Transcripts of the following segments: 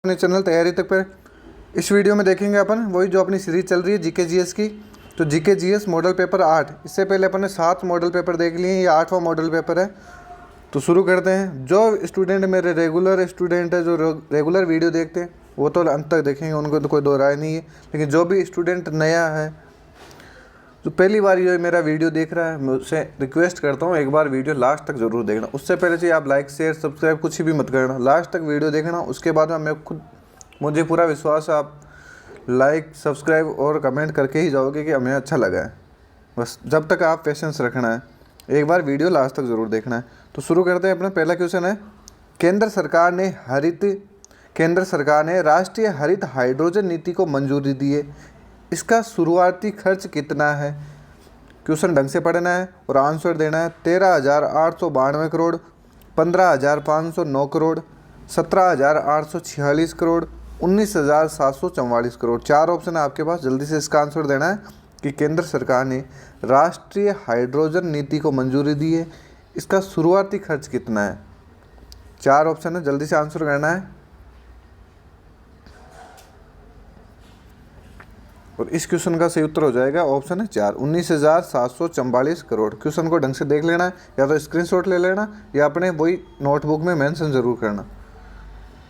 अपने चैनल तैयारी तक पर। इस वीडियो में देखेंगे अपन वही जो अपनी सीरीज चल रही है जीके जीएस की। तो जीके जीएस मॉडल पेपर 8, इससे पहले अपन ने 7 मॉडल पेपर देख लिए हैं, ये 8वां मॉडल पेपर है। तो शुरू करते हैं। जो स्टूडेंट मेरे रेगुलर स्टूडेंट है, जो रेगुलर वीडियो देखते हैं, वो तो अंत तक देखेंगे, उनको तो कोई दो राय नहीं है। लेकिन जो भी स्टूडेंट नया है, जो पहली बार ये मेरा वीडियो देख रहा है, मैं उससे रिक्वेस्ट करता हूँ एक बार वीडियो लास्ट तक ज़रूर देखना। उससे पहले चाहिए आप लाइक शेयर सब्सक्राइब कुछ भी मत करना, लास्ट तक वीडियो देखना। उसके बाद में मैं खुद, मुझे पूरा विश्वास है आप लाइक सब्सक्राइब और कमेंट करके ही जाओगे कि हमें अच्छा लगा है। बस जब तक आप पेशेंस रखना है, एक बार वीडियो लास्ट तक ज़रूर देखना है। तो शुरू करते हैं। अपना पहला क्वेश्चन है, केंद्र सरकार ने राष्ट्रीय हरित हाइड्रोजन नीति को मंजूरी दी है, इसका शुरुआती खर्च कितना है? क्वेश्चन ढंग से पढ़ना है और आंसर देना है। 13,892 करोड़, 15,509 करोड़, 17,846 करोड़, 19,744 करोड़। 4 ऑप्शन है आपके पास, जल्दी से इसका आंसर देना है कि केंद्र सरकार ने राष्ट्रीय हाइड्रोजन नीति को मंजूरी दी है, इसका शुरुआती खर्च कितना है? 4 ऑप्शन है, जल्दी से आंसर करना है। और इस क्वेश्चन का सही उत्तर हो जाएगा ऑप्शन है 4, 19,744 करोड़। क्वेश्चन को ढंग से देख लेना है, या तो स्क्रीनशॉट ले लेना या अपने वही नोटबुक में मेंशन ज़रूर करना,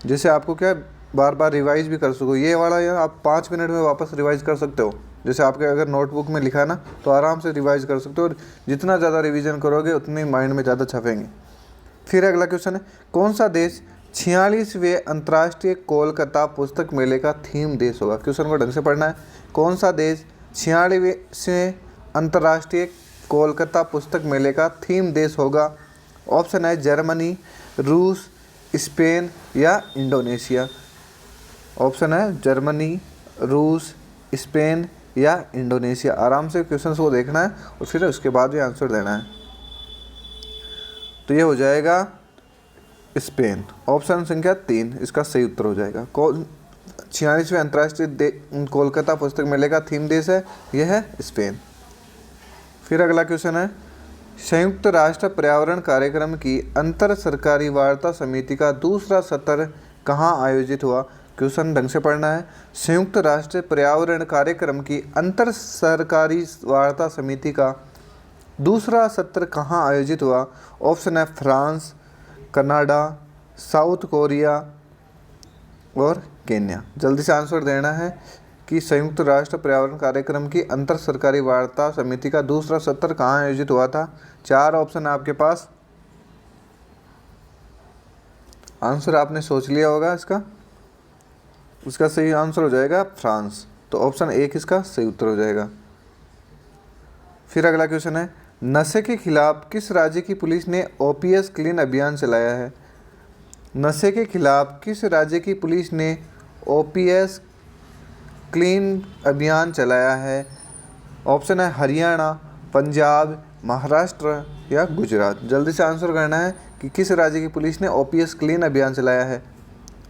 जैसे आपको क्या बार बार रिवाइज भी कर सको। ये वाला या आप 5 मिनट में वापस रिवाइज कर सकते हो। जैसे आपके अगर नोटबुक में लिखा है ना, तो आराम से रिवाइज कर सकते हो, और जितना ज़्यादा रिविज़न करोगे उतनी माइंड में ज़्यादा छपेंगे। फिर अगला क्वेश्चन है, कौन सा देश 46वें अंतर्राष्ट्रीय कोलकाता पुस्तक मेले का थीम देश होगा? क्वेश्चन को ढंग से पढ़ना है। कौन सा देश 46वें अंतर्राष्ट्रीय कोलकाता पुस्तक मेले का थीम देश होगा? ऑप्शन है जर्मनी, रूस, स्पेन या इंडोनेशिया। ऑप्शन है जर्मनी, रूस, स्पेन या इंडोनेशिया। आराम से क्वेश्चन को देखना है और फिर उसके बाद भी आंसर देना है। तो ये हो जाएगा स्पेन। ऑप्शन संख्या 3 इसका सही उत्तर हो जाएगा। 46वें अंतर्राष्ट्रीय कोलकाता पुस्तक मेले का थीम देश है, यह है स्पेन। फिर अगला क्वेश्चन है, संयुक्त राष्ट्र पर्यावरण कार्यक्रम की अंतर सरकारी वार्ता समिति का दूसरा सत्र कहाँ आयोजित हुआ? क्वेश्चन ढंग से पढ़ना है। संयुक्त राष्ट्र पर्यावरण कार्यक्रम की अंतर सरकारी वार्ता समिति का दूसरा सत्र कहाँ आयोजित हुआ? ऑप्शन है फ्रांस, कनाडा, साउथ कोरिया और केन्या। जल्दी से आंसर देना है कि संयुक्त राष्ट्र पर्यावरण कार्यक्रम की अंतर सरकारी वार्ता समिति का दूसरा सत्र कहाँ आयोजित हुआ था? 4 ऑप्शन है आपके पास। आंसर आपने सोच लिया होगा इसका सही आंसर हो जाएगा फ्रांस। तो ऑप्शन 1 इसका सही उत्तर हो जाएगा। फिर अगला क्वेश्चन है, नशे के खिलाफ किस राज्य की पुलिस ने ओपीएस क्लीन अभियान चलाया है? नशे के खिलाफ किस राज्य की पुलिस ने ओपीएस क्लीन अभियान चलाया है? ऑप्शन है हरियाणा, पंजाब, महाराष्ट्र या गुजरात। जल्दी से आंसर करना है कि किस राज्य की पुलिस ने ओपीएस क्लीन अभियान चलाया है।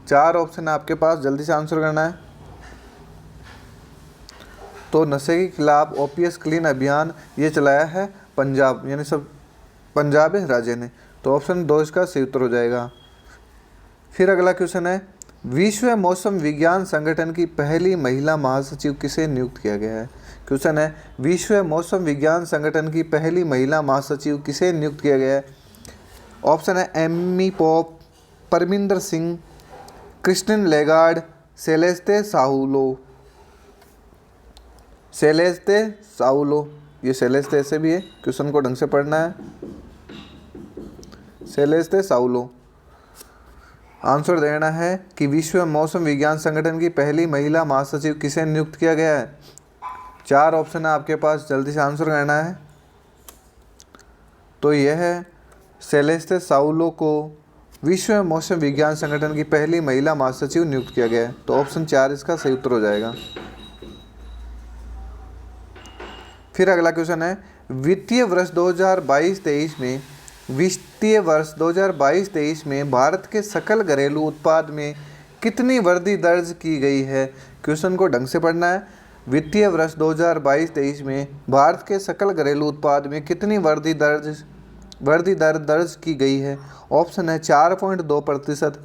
4 ऑप्शन है आपके पास, जल्दी से आंसर करना है। तो नशे के खिलाफ ओपीएस क्लीन अभियान ये चलाया है पंजाब, यानी सब पंजाब है राज्य ने। तो ऑप्शन 2 इसका सही उत्तर हो जाएगा। फिर अगला क्वेश्चन है, विश्व मौसम विज्ञान संगठन की पहली महिला महासचिव किसे नियुक्त किया गया है? क्वेश्चन है, विश्व मौसम विज्ञान संगठन की पहली महिला महासचिव किसे नियुक्त किया गया है? ऑप्शन है Amy Pope, Parminder Singh, Christine Lagarde, Celeste Saulo. ये सेलेस्ते ऐसे भी है, क्वेश्चन को ढंग से पढ़ना है। सेलेस्ते साउलो। आंसर देना है कि विश्व मौसम विज्ञान संगठन की पहली महिला महासचिव किसे नियुक्त किया गया है? 4 ऑप्शन है आपके पास, जल्दी से आंसर करना है। तो यह है सेलेस्ते साउलो को विश्व मौसम विज्ञान संगठन की पहली महिला महासचिव नियुक्त किया गया है। तो ऑप्शन 4 इसका सही उत्तर हो जाएगा। फिर अगला क्वेश्चन है, वित्तीय वर्ष 2022-23 में भारत के सकल घरेलू उत्पाद में कितनी वृद्धि दर्ज की गई है? क्वेश्चन को ढंग से पढ़ना है। वित्तीय वर्ष 2022-23 में भारत के सकल घरेलू उत्पाद में कितनी वृद्धि दर दर्ज की गई है? ऑप्शन है 4.2%,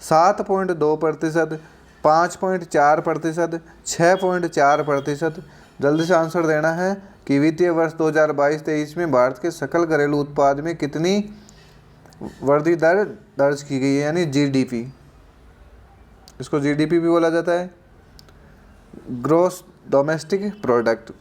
7.2%, 5.4%, 6.4%। जल्दी से आंसर देना है कि वित्तीय वर्ष 2022-23 में भारत के सकल घरेलू उत्पाद में कितनी वृद्धि दर दर्ज की गई है, यानी जीडीपी। इसको जीडीपी भी बोला जाता है, ग्रॉस डोमेस्टिक प्रोडक्ट।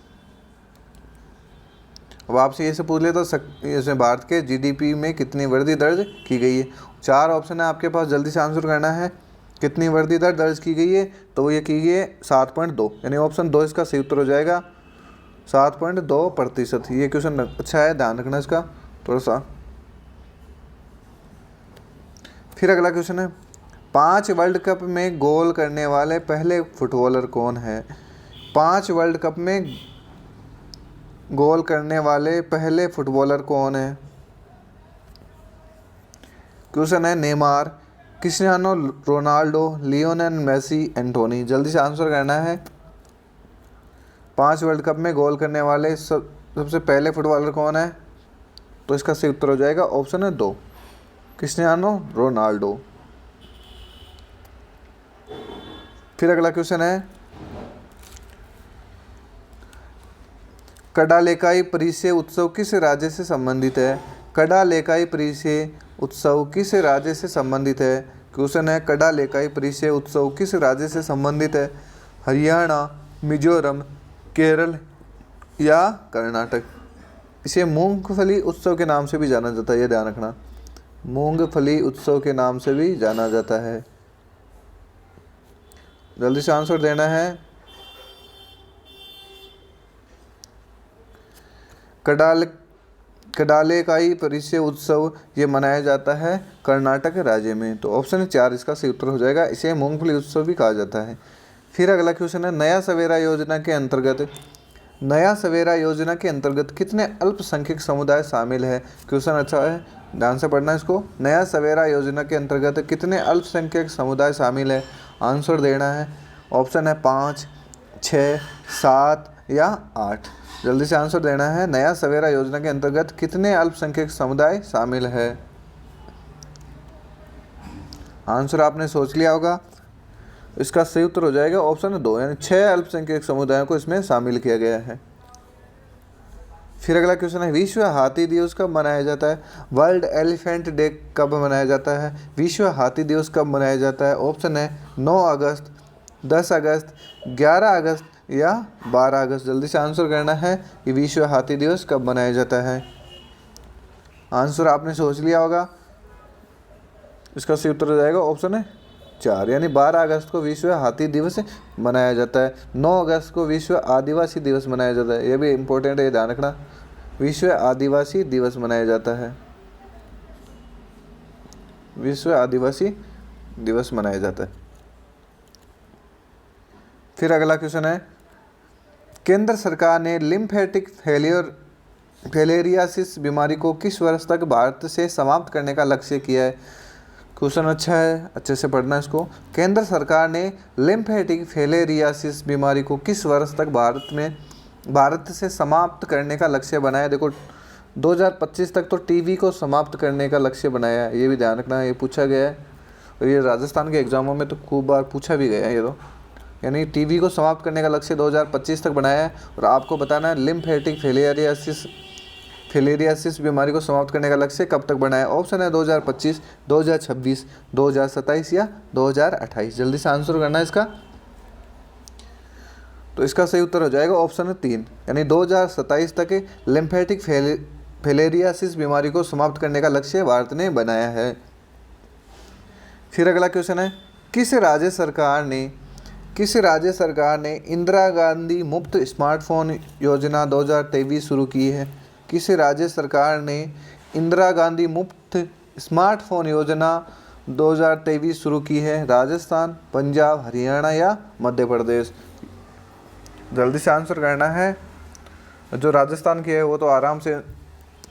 अब आपसे ये से पूछ ले तो इसमें भारत के जीडीपी में कितनी वृद्धि दर्ज की गई है। 4 ऑप्शन है आपके पास, जल्दी से आंसर करना है। कितनी वृद्धि दर दर्ज की गई है, तो वो ये की गई है 7.2, यानी ऑप्शन 2 इसका सही उत्तर हो जाएगा, 7.2%। ये क्वेश्चन अच्छा है, ध्यान रखना इसका थोड़ा सा। फिर अगला क्वेश्चन है, 5 वर्ल्ड कप में गोल करने वाले पहले फुटबॉलर कौन है। 5 वर्ल्ड कप में गोल करने वाले पहले फुटबॉलर कौन है। क्वेश्चन है, Neymar, Cristiano Ronaldo, Lionel Messi, Antony. जल्दी से आंसर करना है। 5 वर्ल्ड कप में गोल करने वाले सबसे पहले फुटबॉलर कौन है, तो इसका सही उत्तर हो जाएगा ऑप्शन है 2, क्रिस्टियानो रोनाल्डो। फिर अगला क्वेश्चन है, कडालेकाई परिचय उत्सव किस राज्य से संबंधित है। कडालेकाई परिचय उत्सव किस राज्य से संबंधित है। क्वेश्चन है, कडालेकाई परिचय उत्सव किस राज्य से संबंधित है। हरियाणा, मिजोरम, केरल या कर्नाटक। इसे मूंगफली उत्सव के नाम से भी जाना जाता है, ये ध्यान रखना, मूंगफली उत्सव के नाम से भी जाना जाता है। जल्दी से आंसर देना है। कडालेकाई परिचय उत्सव ये मनाया जाता है कर्नाटक राज्य में, तो ऑप्शन 4 इसका सही उत्तर हो जाएगा। इसे मूंगफली उत्सव भी कहा जाता है। फिर अगला क्वेश्चन है, नया सवेरा योजना के अंतर्गत, नया सवेरा योजना के अंतर्गत कितने अल्पसंख्यक समुदाय शामिल है। क्वेश्चन अच्छा है, ध्यान से पढ़ना इसको। नया सवेरा योजना के अंतर्गत कितने अल्पसंख्यक समुदाय शामिल है, आंसर देना है। ऑप्शन है 5, 6, 7 या 8। जल्दी से आंसर देना है। नया सवेरा योजना के अंतर्गत कितने अल्पसंख्यक समुदाय शामिल है। आंसर आपने सोच लिया होगा, इसका सही उत्तर हो जाएगा ऑप्शन 2, यानी 6 अल्पसंख्यक समुदायों को इसमें शामिल किया गया है। फिर अगला क्वेश्चन है, विश्व हाथी दिवस कब मनाया जाता है। वर्ल्ड एलिफेंट डे कब मनाया जाता है। विश्व हाथी दिवस कब मनाया जाता है। ऑप्शन है 9 अगस्त, 10 अगस्त, 11 अगस्त या 12 अगस्त। जल्दी से आंसर करना है कि विश्व हाथी दिवस कब मनाया जाता है। आंसर आपने सोच लिया होगा, इसका सही उत्तर हो जाएगा ऑप्शन है 4, यानी 12 अगस्त को विश्व हाथी दिवस मनाया जाता है। 9 अगस्त को विश्व आदिवासी दिवस मनाया जाता है, यह भी इम्पोर्टेंट है, ये ध्यान रखना, विश्व आदिवासी दिवस मनाया जाता है, विश्व आदिवासी दिवस मनाया जाता है। फिर अगला क्वेश्चन है, केंद्र सरकार ने लिम्फेटिक फिलेरियासिस बीमारी को किस वर्ष तक भारत से समाप्त करने का लक्ष्य किया है। क्वेश्चन अच्छा है, अच्छे से पढ़ना इसको। केंद्र सरकार ने लिम्फेटिक फिलेरियासिस बीमारी को किस वर्ष तक भारत से समाप्त करने का लक्ष्य बनाया। देखो 2025 तक तो टीबी को समाप्त करने का लक्ष्य बनाया है, ये भी ध्यान रखना, ये पूछा गया है और ये राजस्थान के एग्जामों में तो खूब बार पूछा भी गया है ये तो, यानी टीबी को समाप्त करने का लक्ष्य 2025 तक बनाया है। और आपको बताना है लिम्फेटिक फिलेरियासिस बीमारी को समाप्त करने का लक्ष्य कब तक बनाया। ऑप्शन है 2025, 2026, 2027 या 2028। जल्दी से आंसर करना है इसका, तो इसका सही उत्तर हो जाएगा ऑप्शन है 3, यानी 2027 तक लिम्फेटिक फिलेरियासिस बीमारी को समाप्त करने का लक्ष्य भारत ने बनाया है। फिर अगला क्वेश्चन है, किस राज्य सरकार ने इंदिरा गांधी मुफ्त स्मार्टफोन योजना 2023 शुरू की है। किस राज्य सरकार ने इंदिरा गांधी मुफ्त स्मार्टफोन योजना 2023 शुरू की है। राजस्थान, पंजाब, हरियाणा या मध्य प्रदेश। जल्दी से आंसर करना है। जो राजस्थान की है वो तो आराम से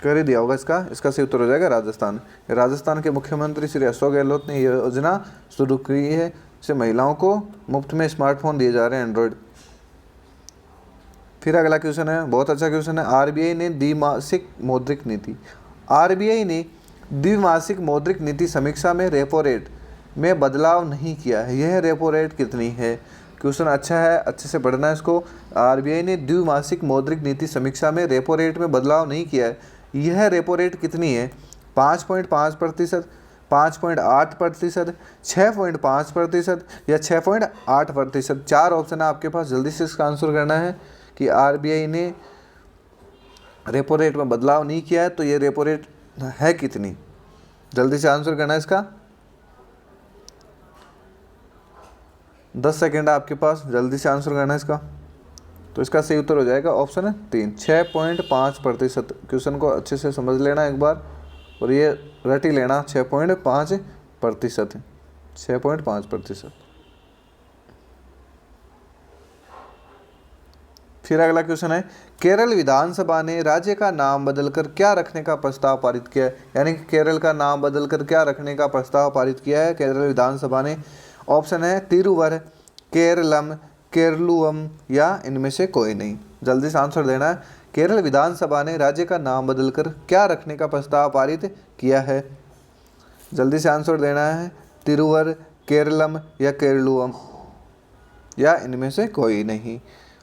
कर ही दिया होगा, इसका सही उत्तर हो जाएगा राजस्थान। राजस्थान के मुख्यमंत्री श्री अशोक गहलोत ने यह योजना शुरू की है, इससे महिलाओं को मुफ्त में स्मार्टफोन दिए जा रहे हैं एंड्रॉयड। फिर अगला क्वेश्चन है, बहुत अच्छा क्वेश्चन है, आरबीआई ने द्विमासिक मौद्रिक नीति समीक्षा में रेपो रेट में बदलाव नहीं किया है, यह रेपो रेट कितनी है। क्वेश्चन अच्छा है, अच्छे से पढ़ना है इसको। आरबीआई ने द्विमासिक मौद्रिक नीति समीक्षा में रेपो रेट में बदलाव नहीं किया है, यह रेपो रेट कितनी है। 5.5%, 5.8%, 6.5% या 6.8%। 4 ऑप्शन है आपके पास, जल्दी से इसका आंसर करना है कि आरबीआई ने रेपो रेट में बदलाव नहीं किया है तो ये रेपो रेट है कितनी। जल्दी से आंसर करना है इसका। 10 सेकेंड है आपके पास, जल्दी से आंसर करना है इसका। तो इसका सही उत्तर हो जाएगा ऑप्शन है 3, 6.5%। क्वेश्चन को अच्छे से समझ लेना एक बार और ये रट ही लेना, 6.5% है, 6.5%। फिर अगला क्वेश्चन है, केरल विधानसभा ने राज्य का नाम बदलकर क्या रखने का प्रस्ताव पारित किया है। यानी कि केरल का नाम बदलकर क्या रखने का प्रस्ताव पारित किया है केरल विधानसभा ने। ऑप्शन है तिरुवर, केरलम, केरलुवम या इनमें से कोई नहीं। जल्दी से आंसर देना है। केरल विधानसभा ने राज्य का नाम बदलकर क्या रखने का प्रस्ताव पारित किया है। जल्दी से आंसर देना है। तिरुवर, केरलम या केरलुवम या इनमें से कोई नहीं।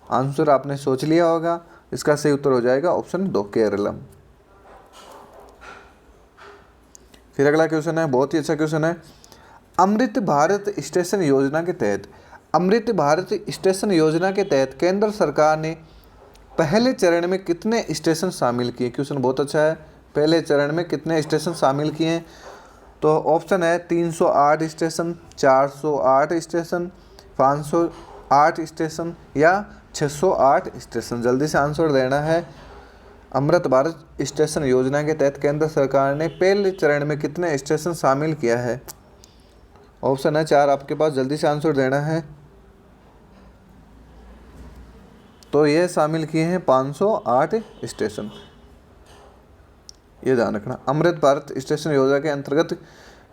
आंसर आपने सोच लिया होगा, इसका सही उत्तर हो जाएगा ऑप्शन 2, केरलम। फिर अगला क्वेश्चन है, बहुत ही अच्छा क्वेश्चन है। अमृत भारत स्टेशन योजना के तहत, अमृत भारत स्टेशन योजना के तहत केंद्र सरकार ने पहले चरण में कितने स्टेशन शामिल किए। क्वेश्चन बहुत अच्छा है। पहले चरण में कितने स्टेशन शामिल किए हैं। तो ऑप्शन है 308 स्टेशन, 408 स्टेशन, 508 स्टेशन या 608 स्टेशन। जल्दी से आंसर देना है। अमृत भारत स्टेशन योजना के तहत केंद्र सरकार ने पहले चरण में कितने स्टेशन शामिल किया है। ऑप्शन है 4 आपके पास, जल्दी से आंसर देना है। तो ये शामिल किए हैं 508 स्टेशन, ये ध्यान रखना। अमृत भारत स्टेशन योजना के अंतर्गत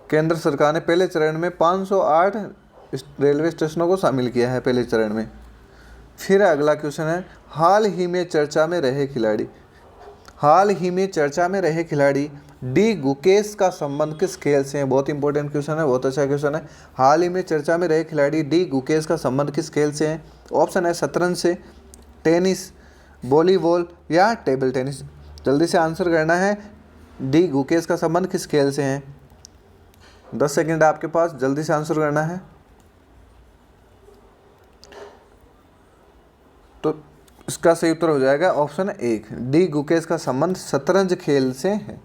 केंद्र सरकार ने पहले चरण में 508 रेलवे स्टेशनों को शामिल किया है पहले चरण में। फिर अगला क्वेश्चन है, हाल ही में चर्चा में रहे खिलाड़ी, हाल ही में चर्चा में रहे खिलाड़ी डी गुकेश का संबंध किस खेल से है। बहुत इंपॉर्टेंट क्वेश्चन है, बहुत अच्छा क्वेश्चन है। हाल ही में चर्चा में रहे खिलाड़ी डी गुकेश का संबंध किस खेल से है। ऑप्शन है शतरंज से, टेनिस, वॉलीबॉल या टेबल टेनिस। जल्दी से आंसर करना है। डी गुकेश का संबंध किस खेल से है। 10 सेकेंड आपके पास, जल्दी से आंसर करना है। तो इसका सही उत्तर हो जाएगा ऑप्शन 1, डी गुकेश का संबंध शतरंज खेल से है।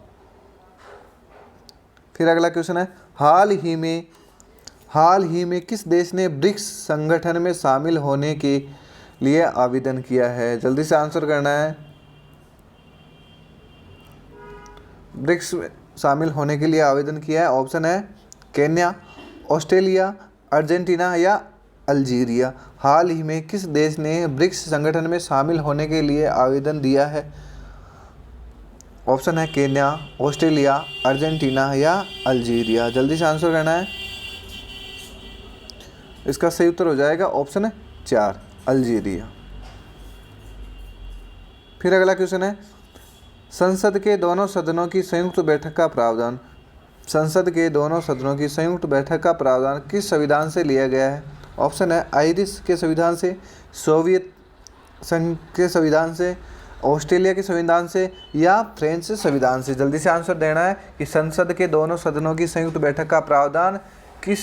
फिर अगला क्वेश्चन है, हाल ही में किस देश ने ब्रिक्स संगठन में शामिल होने के लिए आवेदन किया है। जल्दी से आंसर करना है। ब्रिक्स में शामिल होने के लिए आवेदन किया है। ऑप्शन है केन्या, ऑस्ट्रेलिया, अर्जेंटीना या अल्जीरिया। हाल ही में किस देश ने ब्रिक्स संगठन में शामिल होने के लिए आवेदन दिया है। ऑप्शन है केन्या, ऑस्ट्रेलिया, अर्जेंटीना या अल्जीरिया। जल्दी से आंसर करना है। इसका सही उत्तर हो जाएगा ऑप्शन है 4, अल्जीरिया। फिर अगला क्वेश्चन है, संसद के दोनों सदनों की संयुक्त बैठक का प्रावधान, संसद के दोनों सदनों की संयुक्त बैठक का प्रावधान किस संविधान से लिया गया है। ऑप्शन है आयरिश के संविधान से, सोवियत संघ के संविधान से, ऑस्ट्रेलिया के संविधान से या फ्रेंच संविधान से। जल्दी से आंसर देना है कि संसद के दोनों सदनों की संयुक्त बैठक का प्रावधान किस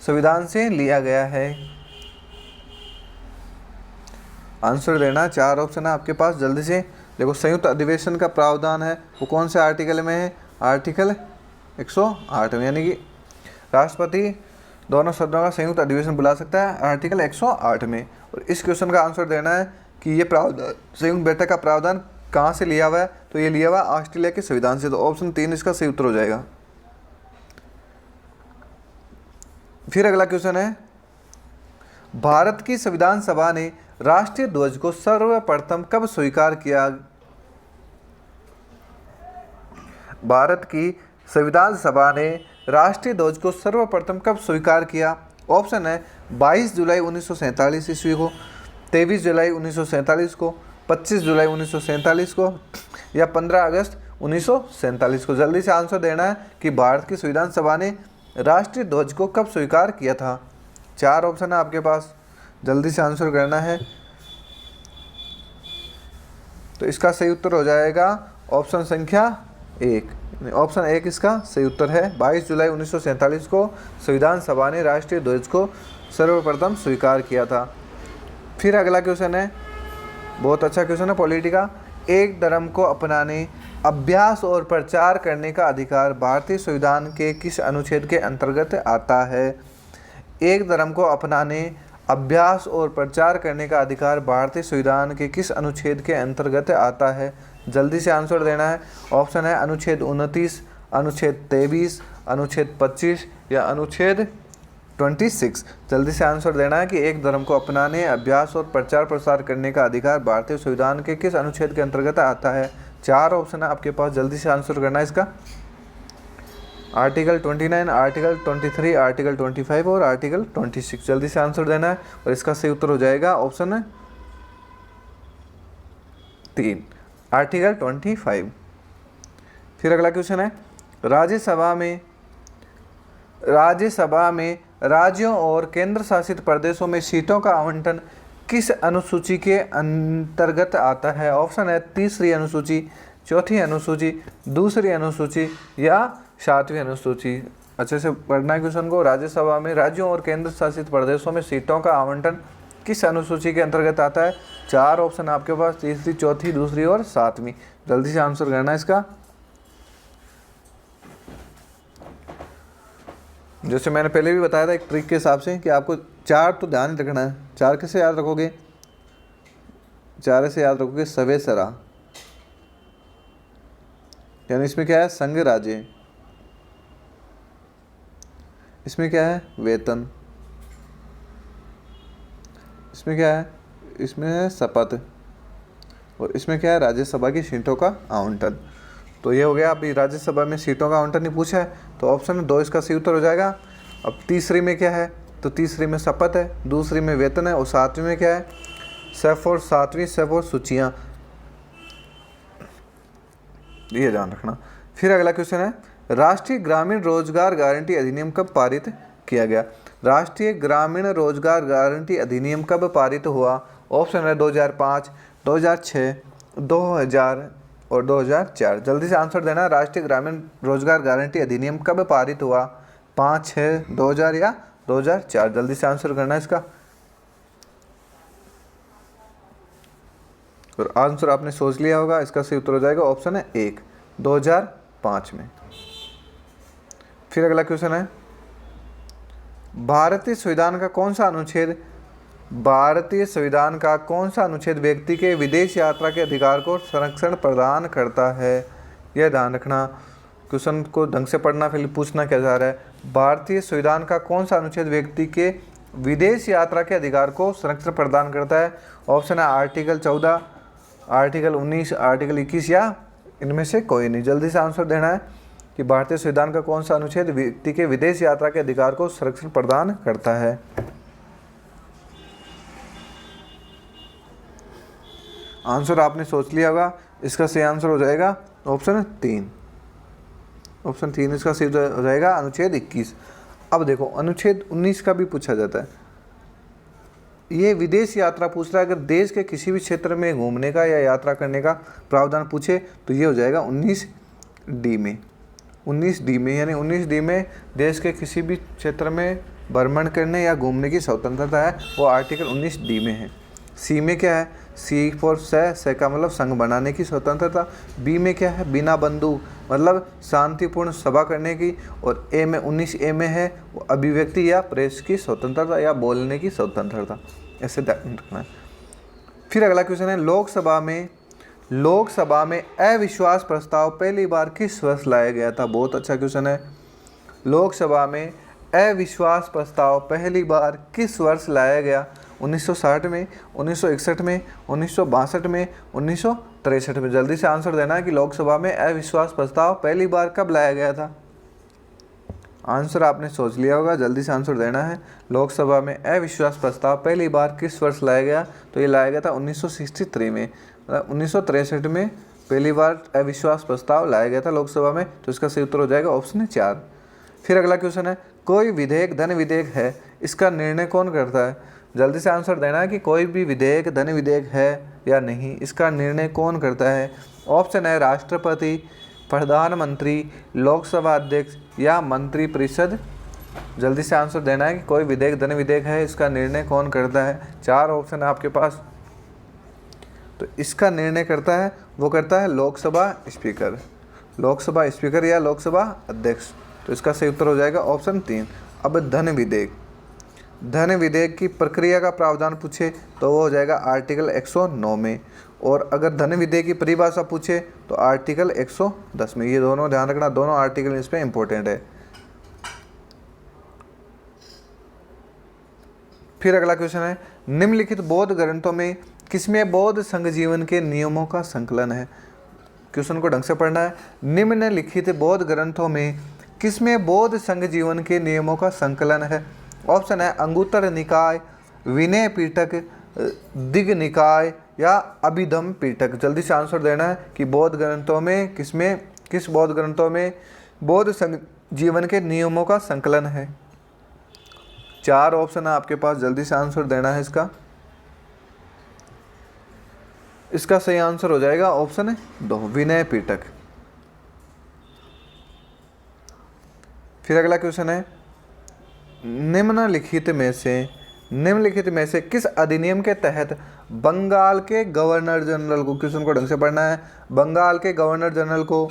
संविधान से लिया गया है। आंसर देना, 4 ऑप्शन है आपके पास, जल्दी से। देखो, संयुक्त अधिवेशन का प्रावधान है वो कौन से आर्टिकल में है। आर्टिकल 108 में, यानी कि राष्ट्रपति दोनों सदनों का संयुक्त अधिवेशन बुला सकता है आर्टिकल 108 में। और इस क्वेश्चन का आंसर देना है कि ये प्रावधान, संयुक्त बैठक का प्रावधान कहाँ से लिया हुआ है। तो ये लिया हुआ ऑस्ट्रेलिया के संविधान से। तो ऑप्शन 3 इसका सही उत्तर हो जाएगा। फिर अगला क्वेश्चन है, भारत की संविधान सभा ने राष्ट्रीय ध्वज को सर्वप्रथम कब स्वीकार किया। भारत की संविधान सभा ने राष्ट्रीय ध्वज को सर्वप्रथम कब स्वीकार किया। ऑप्शन है 22 जुलाई 1947 ईस्वी को, 23 जुलाई 1947 को, 25 जुलाई 1947 को या 15 अगस्त 1947 को। जल्दी से आंसर देना है कि भारत की संविधान सभा ने राष्ट्रीय ध्वज को कब स्वीकार किया था? 4 ऑप्शन है आपके पास, जल्दी से आंसर करना है। तो इसका सही उत्तर हो जाएगा ऑप्शन संख्या 1। ऑप्शन 1 इसका सही उत्तर है। 22 जुलाई 1947 को संविधान सभा ने राष्ट्रीय ध्वज को सर्वप्रथम स्वीकार किया था। फिर अगला क्वेश्चन है, बहुत अच्छा क्वेश्चन है पॉलिटी का। एक धर्म को अपनाने, अभ्यास और प्रचार करने का अधिकार भारतीय संविधान के किस अनुच्छेद के अंतर्गत आता है? एक धर्म को अपनाने, अभ्यास और प्रचार करने का अधिकार भारतीय संविधान के किस अनुच्छेद के अंतर्गत आता है? जल्दी से आंसर देना है। ऑप्शन है अनुच्छेद 29, अनुच्छेद 23, अनुच्छेद 25 या अनुच्छेद 26। जल्दी से आंसर देना है कि एक धर्म को अपनाने, अभ्यास और प्रचार प्रसार करने का अधिकार भारतीय संविधान के किस अनुच्छेद के अंतर्गत आता है? 4 ऑप्शन है आपके पास, जल्दी से आंसर करना है इसका। आर्टिकल 29, आर्टिकल 23, आर्टिकल 25 और आर्टिकल 26। जल्दी से आंसर देना है और इसका सही उत्तर हो जाएगा ऑप्शन है 3, आर्टिकल 25। फिर अगला क्वेश्चन है, राज्यसभा में राज्यों और केंद्र शासित प्रदेशों में सीटों का आवंटन किस अनुसूची के अंतर्गत आता है? ऑप्शन है तीसरी अनुसूची, चौथी अनुसूची, दूसरी अनुसूची या 7वीं अनुसूची। अच्छे से पढ़ना है क्वेश्चन को। राज्यसभा में राज्यों और केंद्र शासित प्रदेशों में सीटों का आवंटन किस अनुसूची के अंतर्गत आता है? 4 ऑप्शन आपके पास, तीसरी, चौथी, दूसरी और 7वीं। जल्दी से आंसर करना है इसका। जैसे मैंने पहले भी बताया था एक ट्रिक के हिसाब से कि आपको 4 तो ध्यान रखना है। 4 कैसे याद रखोगे? 4 से याद रखोगे सवेसरा, यानी इसमें क्या है? संघ राज्य। इसमें क्या है? वेतन। इसमें क्या है? इसमें है शपथ। और इसमें क्या है? राज्यसभा की सीटों का आवंटन। तो ये हो गया। अभी राज्यसभा में सीटों का आवंटन नहीं पूछा है, तो ऑप्शन 2 इसका सही उत्तर हो जाएगा। अब तीसरी में क्या है? तो तीसरी में शपथ है, दूसरी में वेतन है और 7वीं में क्या है? सेफ और 7वीं सेफ और सूचियाँ। ये ध्यान रखना। फिर अगला क्वेश्चन है, राष्ट्रीय ग्रामीण रोजगार गारंटी अधिनियम कब पारित किया गया? राष्ट्रीय ग्रामीण रोजगार गारंटी अधिनियम कब पारित हुआ? ऑप्शन है 2005, 2006, 2000 और 2004। जल्दी से आंसर देना। राष्ट्रीय ग्रामीण रोजगार गारंटी अधिनियम कब पारित हुआ? 5, 6, 2000 या 2004। जल्दी से आंसर करना इसका। और आंसर आपने सोच लिया होगा, इसका सही उत्तर हो जाएगा ऑप्शन है 1, 2005 में। फिर अगला क्वेश्चन है, भारतीय संविधान का कौन सा अनुच्छेद व्यक्ति के विदेश यात्रा के अधिकार को संरक्षण प्रदान करता है? यह ध्यान रखना। क्वेश्चन को ढंग से पढ़ना, फिर पूछना क्या जा रहा है। भारतीय संविधान का कौन सा अनुच्छेद व्यक्ति के विदेश यात्रा के अधिकार को संरक्षण प्रदान करता है? ऑप्शन है आर्टिकल 14, आर्टिकल 19, आर्टिकल 21 या इनमें से कोई नहीं। जल्दी से आंसर देना है कि भारतीय संविधान का कौन सा अनुच्छेद व्यक्ति के विदेश यात्रा के अधिकार को संरक्षण प्रदान करता है। आंसर आपने सोच लिया होगा, इसका सही आंसर हो जाएगा ऑप्शन 3। ऑप्शन 3 इसका सही हो जाएगा अनुच्छेद 21। अब देखो अनुच्छेद 19 का भी पूछा जाता है। ये विदेश यात्रा पूछ रहा है। अगर देश के किसी भी क्षेत्र में घूमने का या यात्रा करने का प्रावधान पूछे तो ये हो जाएगा 19D में। 19D में यानी 19D में देश के किसी भी क्षेत्र में भ्रमण करने या घूमने की स्वतंत्रता है, वो आर्टिकल 19D में है। सी में क्या है? सी फॉर से का मतलब संघ बनाने की स्वतंत्रता। बी में क्या है? बिना बंदूक मतलब शांतिपूर्ण सभा करने की। और ए में 19A में है वो अभिव्यक्ति या प्रेस की स्वतंत्रता या बोलने की स्वतंत्रता। ऐसे ध्यान रखना है। फिर अगला क्वेश्चन है, लोकसभा में अविश्वास प्रस्ताव पहली बार किस वर्ष लाया गया था? बहुत अच्छा क्वेश्चन है। लोकसभा में अविश्वास प्रस्ताव पहली बार किस वर्ष लाया गया? 1960 में, 1961 में, 1962 में, 1963 में। जल्दी से आंसर देना है कि लोकसभा में अविश्वास प्रस्ताव पहली बार कब लाया गया था। आंसर आपने सोच लिया होगा, जल्दी से आंसर देना है। लोकसभा में अविश्वास प्रस्ताव पहली बार किस वर्ष लाया गया? तो ये लाया गया था 1963 में, मतलब 1963 में पहली बार अविश्वास प्रस्ताव लाया गया था लोकसभा में। तो इसका सही उत्तर हो जाएगा ऑप्शन 4। फिर अगला क्वेश्चन है, कोई विधेयक धन विधेयक है, इसका निर्णय कौन करता है? जल्दी से आंसर देना है कि कोई भी विधेयक धन विधेयक है या नहीं, इसका निर्णय कौन करता है? ऑप्शन है राष्ट्रपति, प्रधानमंत्री, लोकसभा अध्यक्ष या मंत्रिपरिषद। जल्दी से आंसर देना है कि कोई विधेयक धन विधेयक है, इसका निर्णय कौन करता है? 4 ऑप्शन है आपके पास। तो इसका निर्णय करता है, वो करता है लोकसभा स्पीकर, लोकसभा स्पीकर या लोकसभा अध्यक्ष। तो इसका सही उत्तर हो जाएगा ऑप्शन 3। अब धन विधेयक, धन विधेयक की प्रक्रिया का प्रावधान पूछे तो वो हो जाएगा आर्टिकल 109 में, और अगर धन विधेयक की परिभाषा पूछे तो आर्टिकल 110 में। ये दोनों ध्यान रखना, दोनों आर्टिकल इसमें इंपॉर्टेंट है। फिर अगला क्वेश्चन है, निम्नलिखित बौद्ध ग्रंथों में किसमें बौद्ध संघ जीवन के नियमों का संकलन है? क्वेश्चन को ढंग से पढ़ना है। निम्नलिखित बौद्ध ग्रंथों में किसमें बौद्ध संघ जीवन के नियमों का संकलन है? ऑप्शन है अंगुत्तर निकाय, विनय पिटक, दिग्ग निकाय या अभिधम पिटक। जल्दी से आंसर देना है कि बौद्ध ग्रंथों में किस बौद्ध ग्रंथों में बौद्ध संघ जीवन के नियमों का संकलन है? 4 ऑप्शन है आपके पास, जल्दी से आंसर देना है इसका। इसका सही आंसर हो जाएगा ऑप्शन 2, विनय पिटक। फिर अगला क्वेश्चन है, निम्नलिखित में से किस अधिनियम के तहत बंगाल के गवर्नर जनरल को, क्वेश्चन को ढंग से पढ़ना है, बंगाल के गवर्नर जनरल को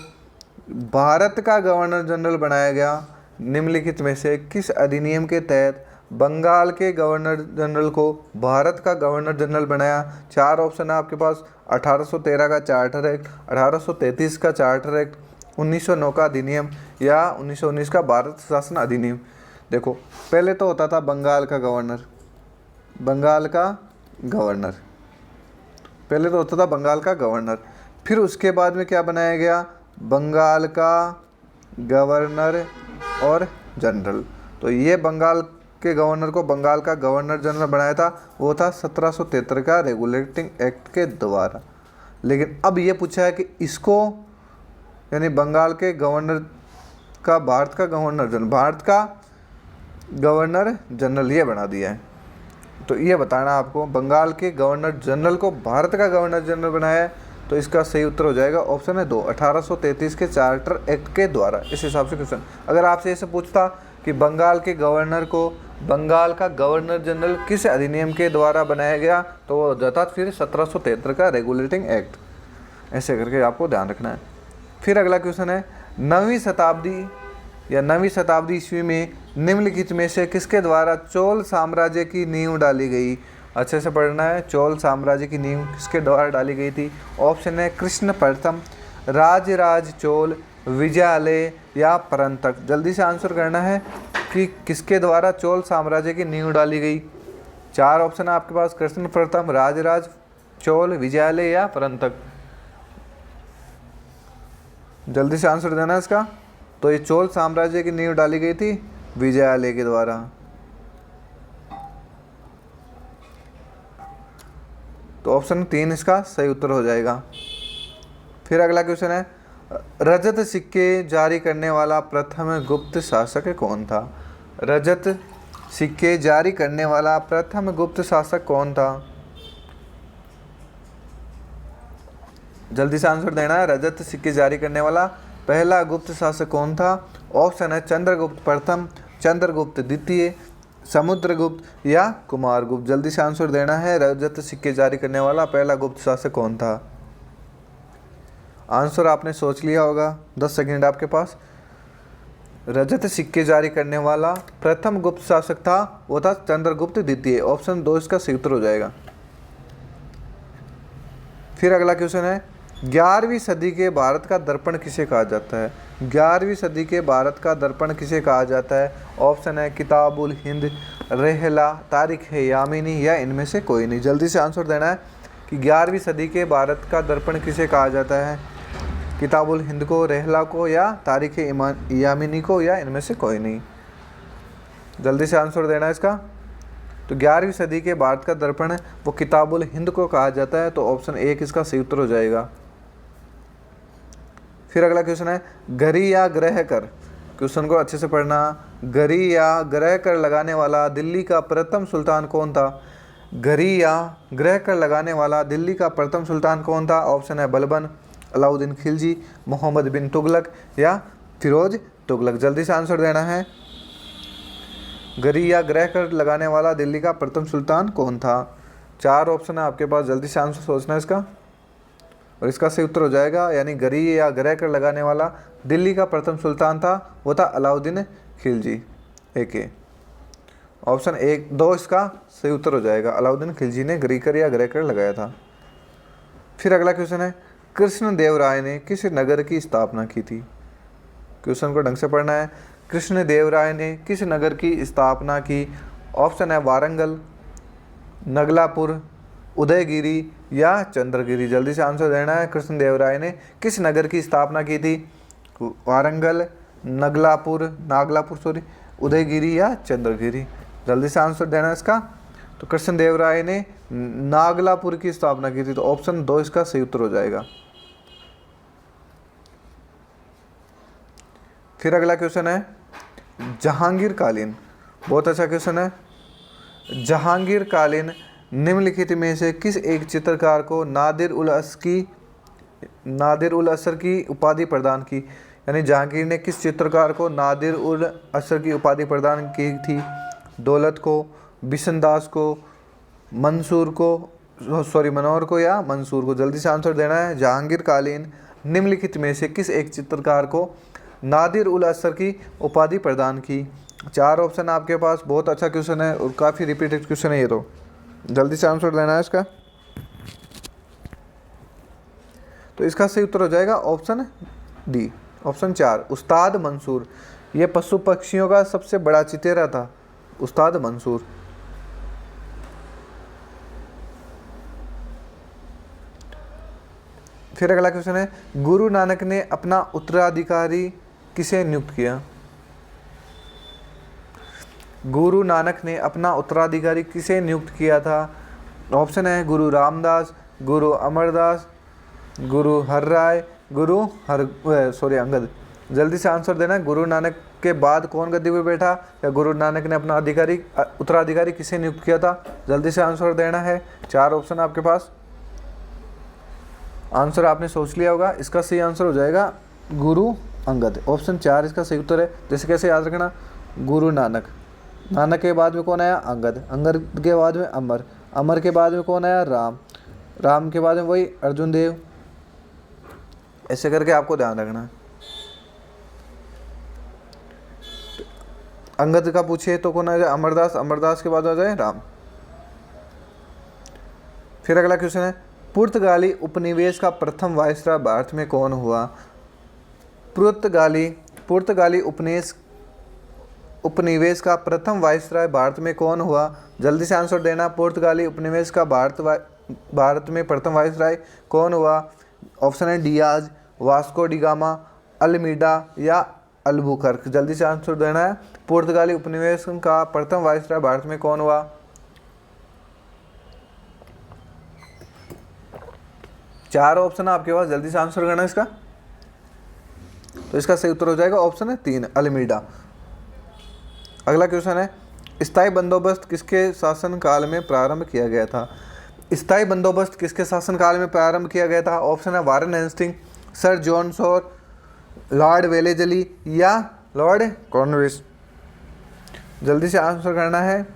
भारत का गवर्नर जनरल बनाया गया? निम्नलिखित में से किस अधिनियम के तहत बंगाल के गवर्नर जनरल को भारत का गवर्नर जनरल बनाया? 4 ऑप्शन है आपके पास, 1813 का चार्टर एक्ट, 1833 का चार्टर एक्ट, 1909 का अधिनियम या 1919 का भारत शासन अधिनियम। देखो, पहले तो होता था बंगाल का गवर्नर, पहले तो होता था बंगाल का गवर्नर, फिर उसके बाद में क्या बनाया गया? बंगाल का गवर्नर और जनरल। तो ये बंगाल के गवर्नर को बंगाल का गवर्नर जनरल बनाया था, वो था 1773 का रेगुलेटिंग एक्ट के द्वारा। लेकिन अब ये पूछा है कि इसको, यानी बंगाल के गवर्नर का भारत का गवर्नर जनरल ये बना दिया है। तो ये बताना आपको, बंगाल के गवर्नर जनरल को भारत का गवर्नर जनरल बनाया है। तो इसका सही उत्तर हो जाएगा ऑप्शन 2, 1833 के चार्टर एक्ट के द्वारा। इस हिसाब से क्वेश्चन अगर आपसे ऐसे पूछता कि बंगाल के गवर्नर को बंगाल का गवर्नर जनरल किस अधिनियम के द्वारा बनाया गया, तो वो हो जाता फिर 1773 का रेगुलेटिंग एक्ट। ऐसे करके आपको ध्यान रखना है। फिर अगला क्वेश्चन है, 9वीं शताब्दी ईस्वी में निम्नलिखित में से किसके द्वारा चोल साम्राज्य की नींव डाली गई? अच्छे से पढ़ना है, चोल साम्राज्य की नींव किसके द्वारा डाली गई थी? ऑप्शन है कृष्ण प्रथम, राजराज चोल, विजयालय या परंतक। जल्दी से आंसर करना है कि किसके द्वारा चोल साम्राज्य की नींव डाली गई। 4 ऑप्शन है आपके पास, कृष्ण प्रथम, राजराज चोल, विजयालय या परंतक। जल्दी से आंसर देना इसका। तो ये चोल साम्राज्य की नींव डाली गई थी विजयालय के द्वारा। तो ऑप्शन 3 इसका सही उत्तर हो जाएगा। फिर अगला क्वेश्चन है, रजत सिक्के जारी करने वाला प्रथम गुप्त शासक कौन था? रजत सिक्के जारी करने वाला प्रथम गुप्त शासक कौन था? जल्दी से आंसर देना है। रजत सिक्के जारी करने वाला पहला गुप्त शासक कौन था? ऑप्शन है चंद्रगुप्त प्रथम, चंद्रगुप्त द्वितीय, समुद्रगुप्त या कुमारगुप्त। जल्दी से आंसर देना है, रजत सिक्के जारी करने वाला पहला गुप्त शासक कौन था? आंसर आपने सोच लिया होगा, 10 सेकंड आपके पास। रजत सिक्के जारी करने वाला प्रथम गुप्त शासक था, वो था चंद्रगुप्त द्वितीय। ऑप्शन 2 इसका सही उत्तर हो जाएगा। फिर अगला क्वेश्चन है, 11वीं सदी के भारत का दर्पण किसे कहा जाता है? 11वीं सदी के भारत का दर्पण किसे कहा जाता है? ऑप्शन है किताबुल हिंद, रेहला, तारीख है यामिनी या इनमें से कोई नहीं। जल्दी से आंसर देना है कि 11वीं सदी के भारत का दर्पण किसे कहा जाता है? किताबुल हिंद को, रेहला को या तारीख यामिनी को या इनमें से कोई नहीं। जल्दी से आंसर देना है इसका। तो 11वीं सदी के भारत का दर्पण है वो किताबुल हिंद को कहा जाता है। तो ऑप्शन 1 इसका सही उत्तर हो जाएगा। फिर अगला क्वेश्चन है, घड़ी या ग्रह कर क्वेश्चन को अच्छे से पढ़ना। गरी या ग्रह कर लगाने वाला दिल्ली का प्रथम सुल्तान कौन था? गरी या ग्रह कर लगाने वाला दिल्ली का प्रथम सुल्तान कौन था? ऑप्शन है बलबन, अलाउद्दीन खिलजी, मोहम्मद बिन तुगलक या फिरोज तुगलक। जल्दी से आंसर देना है। गरी या ग्रह कर लगाने वाला दिल्ली का प्रथम सुल्तान कौन था? 4 ऑप्शन है आपके पास, जल्दी से आंसर सोचना है इसका, और इसका सही उत्तर हो जाएगा, यानी गरी या ग्रह कर लगाने वाला दिल्ली का प्रथम सुल्तान था, वो था अलाउद्दीन खिलजी। एक ऑप्शन 1, 2 इसका सही उत्तर हो जाएगा। अलाउद्दीन खिलजी ने गरी कर या ग्रह कर लगाया था। फिर अगला क्वेश्चन है, कृष्ण देव राय ने किस नगर की स्थापना की थी? क्वेश्चन को ढंग से पढ़ना है। कृष्ण देव राय ने किस नगर की स्थापना की? ऑप्शन है वारंगल, नगलापुर, उदयगिरी या चंद्रगिरी। जल्दी से आंसर देना है। कृष्ण देव राय ने किस नगर की स्थापना की थी? वारंगल, नागलापुर, उदयगिरी या चंद्रगिरी। जल्दी से आंसर देना है इसका। तो कृष्ण देव राय ने नागलापुर की स्थापना की थी, तो ऑप्शन 2 इसका सही उत्तर हो जाएगा। फिर अगला क्वेश्चन है, जहांगीर कालीन, बहुत अच्छा क्वेश्चन है। जहांगीर कालीन निम्नलिखित में से किस एक चित्रकार को नादिर उल असर की उपाधि प्रदान की? यानी जहांगीर ने किस चित्रकार को नादिर उल असर की उपाधि प्रदान की थी? दौलत को, बिशनदास को, मनोर को या मंसूर को। जल्दी से आंसर देना है। जहांगीर कालीन निम्नलिखित में से किस एक चित्रकार को नादिर उल असर की उपाधि प्रदान की? 4 ऑप्शन आपके पास, बहुत अच्छा क्वेश्चन है और काफ़ी रिपीटेड क्वेश्चन है ये, तो जल्दी से आंसर देना है इसका। तो इसका सही उत्तर हो जाएगा ऑप्शन डी, ऑप्शन 4, उस्ताद मंसूर। ये पशु पक्षियों का सबसे बड़ा चितेरा था, उस्ताद मंसूर। फिर अगला क्वेश्चन है, गुरु नानक ने अपना उत्तराधिकारी किसे नियुक्त किया? गुरु नानक ने अपना उत्तराधिकारी किसे नियुक्त किया था? ऑप्शन है गुरु रामदास, गुरु अमरदास, गुरु हरराय, अंगद। जल्दी से आंसर देना। गुरु नानक के बाद कौन गद्दी पर बैठा, या गुरु नानक ने अपना उत्तराधिकारी किसे नियुक्त किया था? जल्दी से आंसर देना है। 4 ऑप्शन आपके पास, आंसर आपने सोच लिया होगा। इसका सही आंसर हो जाएगा गुरु अंगद, ऑप्शन 4 इसका सही उत्तर है। जैसे कैसे याद रखना, गुरु नानक, नानक के बाद में कौन आया? अंगद, अंगद के बाद में अमर, अमर के बाद में कौन आया? राम, राम के बाद में वही अर्जुन देव। ऐसे करके आपको ध्यान रखना है। अंगद का पूछिए तो कौन आ जाए? अमरदास, अमरदास के बाद आ जाए राम। फिर अगला क्वेश्चन है, पुर्तगाली उपनिवेश का प्रथम वायसराय भारत में कौन हुआ? पुर्तगाली उपनिवेश का प्रथम वायसराय भारत में कौन हुआ? जल्दी से आंसर देना। पुर्तगाली उपनिवेश का भारत में प्रथम वायसराय कौन हुआ? ऑप्शन है डियाज, वास्को डिगामा, अल्मीडा या अल्बुकर्क। जल्दी से आंसर देना है। पुर्तगाली उपनिवेश का प्रथम वायसराय भारत में कौन हुआ? 4 ऑप्शन है आपके पास, जल्दी से आंसर करना इसका। तो इसका सही उत्तर हो जाएगा ऑप्शन है 3, अल्मीडा। अगला क्वेश्चन है, स्थायी बंदोबस्त किसके शासनकाल में प्रारंभ किया गया था? स्थायी बंदोबस्त किसके शासनकाल में प्रारंभ किया गया था? ऑप्शन है Warren Hastings, sir John Shore, Lord Wellesley या लॉर्ड कॉर्नवालिस। जल्दी से आंसर करना है।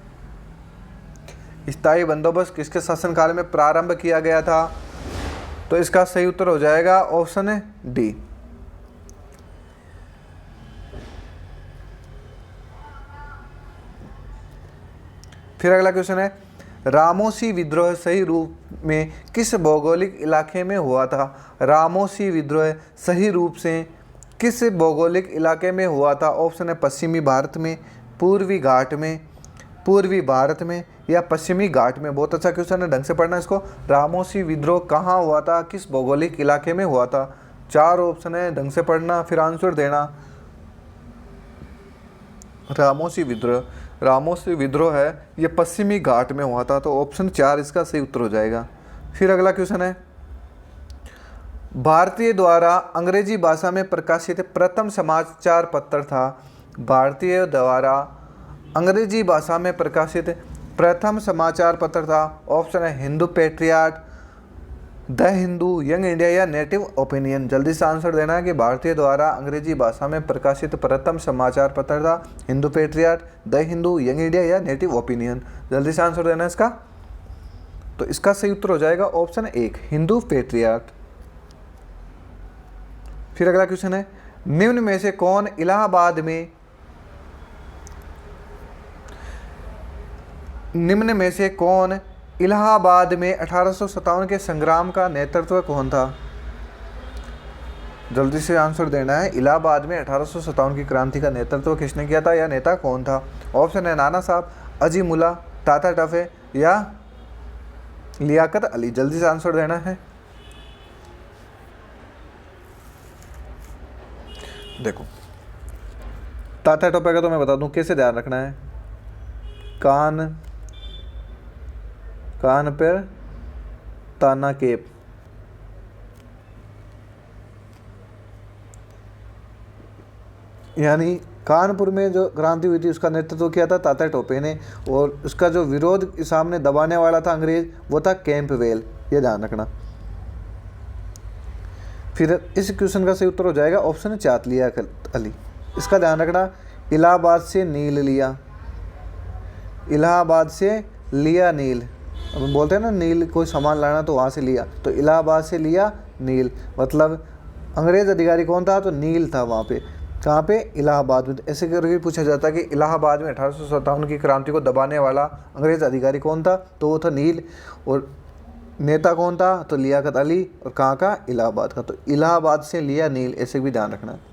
स्थायी बंदोबस्त किसके शासनकाल में प्रारंभ किया गया था? तो इसका सही उत्तर हो जाएगा ऑप्शन है डी। फिर अगला क्वेश्चन है, रामोसी विद्रोह सही रूप में किस भौगोलिक इलाके में हुआ था? रामोसी विद्रोह सही रूप से किस भौगोलिक इलाके में हुआ था? ऑप्शन है पश्चिमी भारत में, पूर्वी भारत में या पश्चिमी घाट में। बहुत अच्छा क्वेश्चन है, ढंग से पढ़ना इसको। रामोसी विद्रोह कहाँ हुआ था, किस भौगोलिक इलाके में हुआ था? 4 ऑप्शन है, ढंग से पढ़ना फिर आंसर देना। रामोसी विद्रोह है ये पश्चिमी घाट में हुआ था, तो ऑप्शन 4 इसका सही उत्तर हो जाएगा। फिर अगला क्वेश्चन है, भारतीय द्वारा अंग्रेजी भाषा में प्रकाशित प्रथम समाचार पत्र था। भारतीय द्वारा अंग्रेजी भाषा में प्रकाशित प्रथम समाचार पत्र था। ऑप्शन है Hindu patriot, the Hindu, young India या नेटिव ओपिनियन। जल्दी से आंसर देना है कि भारतीय द्वारा अंग्रेजी भाषा में प्रकाशित प्रथम समाचार पत्र था Hindu patriot, the Hindu, young India या नेटिव ओपिनियन। जल्दी से आंसर देना है इसका। तो इसका सही उत्तर हो जाएगा ऑप्शन 1 हिंदू पेट्रियाट। फिर अगला क्वेश्चन है, निम्न में से कौन इलाहाबाद में 1857 के संग्राम का नेतृत्व कौन था? जल्दी से आंसर देना है। इलाहाबाद में 1857 की क्रांति का नेतृत्व किसने किया था या नेता कौन था? ऑप्शन है नाना साहब, अजीमुल्ला, ताता टफे या लियाकत अली। जल्दी से आंसर देना है। देखो ताता टोपे का तो मैं बता दूं कैसे ध्यान रखना है। कान पर ताना केप, यानी कानपुर में जो क्रांति हुई थी उसका नेतृत्व किया था ताता टोपे ने, और उसका जो विरोध सामने दबाने वाला था अंग्रेज वो था कैंपवेल। ये ध्यान रखना। फिर इस क्वेश्चन का सही उत्तर हो जाएगा ऑप्शन 4 लियाकत अली। इसका ध्यान रखना, इलाहाबाद से नील लिया, इलाहाबाद से लिया नील। अब बोलते हैं ना नील कोई सामान लाना तो वहाँ से लिया, तो इलाहाबाद से लिया नील, मतलब अंग्रेज अधिकारी कौन था? तो नील था वहाँ पे। कहाँ पे? इलाहाबाद में। ऐसे करके पूछा जाता है कि इलाहाबाद में 1857 की क्रांति को दबाने वाला अंग्रेज अधिकारी कौन था? तो वो था नील। और नेता कौन था? तो लियाकत अली। और कहाँ का? इलाहाबाद का। तो इलाहाबाद से लिया नील, ऐसे भी ध्यान रखना है।